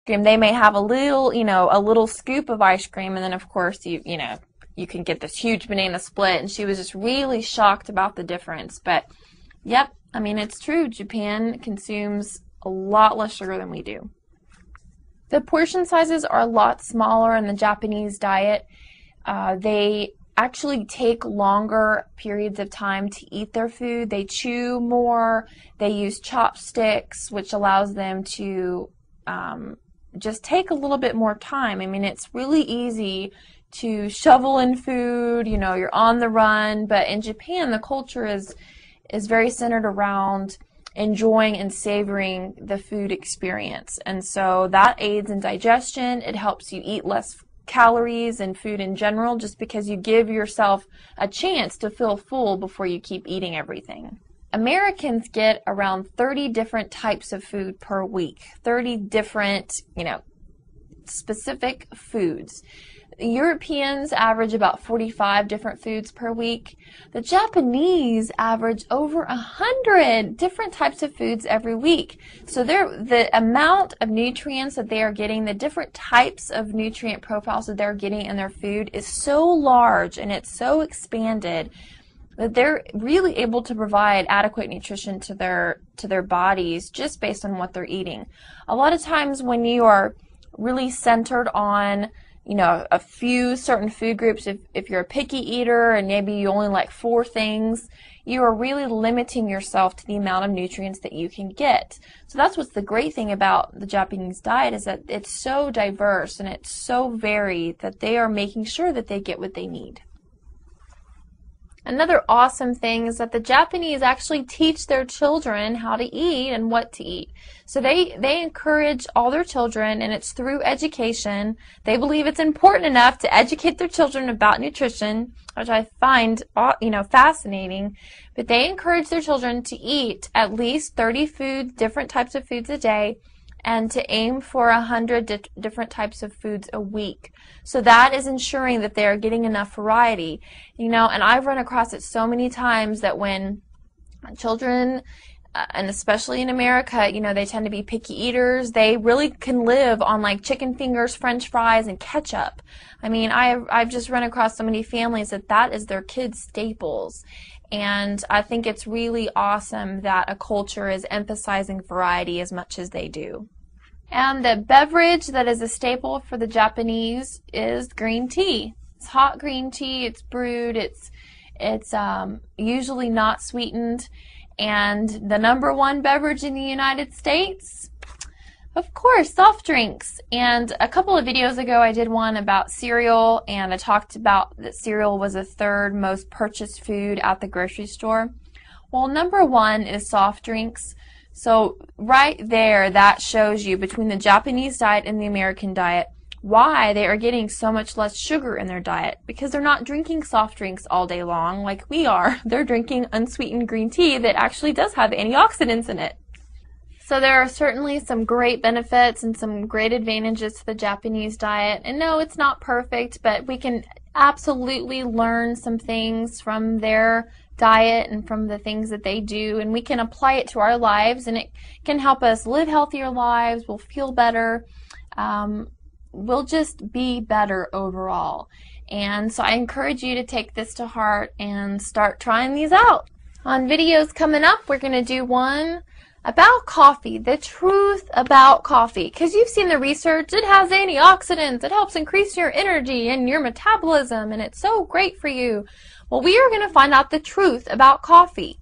cream, they may have a little, a little scoop of ice cream, and then of course you can get this huge banana split, and she was just really shocked about the difference. But yep, I mean, it's true. Japan consumes a lot less sugar than we do. The portion sizes are a lot smaller in the Japanese diet. They actually take longer periods of time to eat their food. They chew more. They use chopsticks, which allows them to just take a little bit more time. I mean, it's really easy to shovel in food, you're on the run, but in Japan the culture is very centered around enjoying and savoring the food experience, and so that aids in digestion. It helps you eat less calories and food in general, just because you give yourself a chance to feel full before you keep eating everything. Americans get around 30 different types of food per week, 30 different, specific foods. Europeans average about 45 different foods per week. The Japanese average over 100 different types of foods every week. So the amount of nutrients that they are getting, the different types of nutrient profiles that they're getting in their food is so large, and it's so expanded that they're really able to provide adequate nutrition to their bodies just based on what they're eating. A lot of times when you are really centered on a few certain food groups, if you're a picky eater and maybe you only like 4 things, you are really limiting yourself to the amount of nutrients that you can get. So that's what's the great thing about the Japanese diet, is that it's so diverse and it's so varied that they are making sure that they get what they need. Another awesome thing is that the Japanese actually teach their children how to eat and what to eat. So they encourage all their children, and it's through education. They believe it's important enough to educate their children about nutrition, which I find fascinating. But they encourage their children to eat at least 30 different types of foods a day, and to aim for 100 different types of foods a week. So that is ensuring that they are getting enough variety. And I've run across it so many times that when children, and especially in America, they tend to be picky eaters. They really can live on like chicken fingers, French fries, and ketchup. I mean, I've just run across so many families that is their kids' staples. And I think it's really awesome that a culture is emphasizing variety as much as they do. And the beverage that is a staple for the Japanese is green tea. It's hot green tea, it's brewed, it's usually not sweetened. And the #1 beverage in the United States, of course, soft drinks. And a couple of videos ago I did one about cereal, and I talked about that cereal was the 3rd most purchased food at the grocery store. Well, #1 is soft drinks. So right there, that shows you, between the Japanese diet and the American diet, why they are getting so much less sugar in their diet. Because they're not drinking soft drinks all day long like we are. They're drinking unsweetened green tea that actually does have antioxidants in it. So there are certainly some great benefits and some great advantages to the Japanese diet. And no, it's not perfect, but we can absolutely learn some things from their diet and from the things that they do, and we can apply it to our lives, and it can help us live healthier lives. We'll feel better. We'll just be better overall. And so I encourage you to take this to heart and start trying these out. On videos coming up, we're going to do one about coffee, the truth about coffee, because you've seen the research. It has antioxidants, it helps increase your energy and your metabolism, and it's so great for you. Well, we are going to find out the truth about coffee.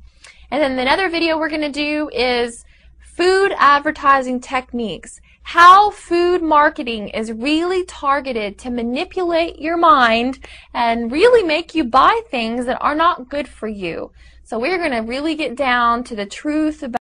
And then another video we're going to do is food advertising techniques, how food marketing is really targeted to manipulate your mind and really make you buy things that are not good for you. So we're going to really get down to the truth about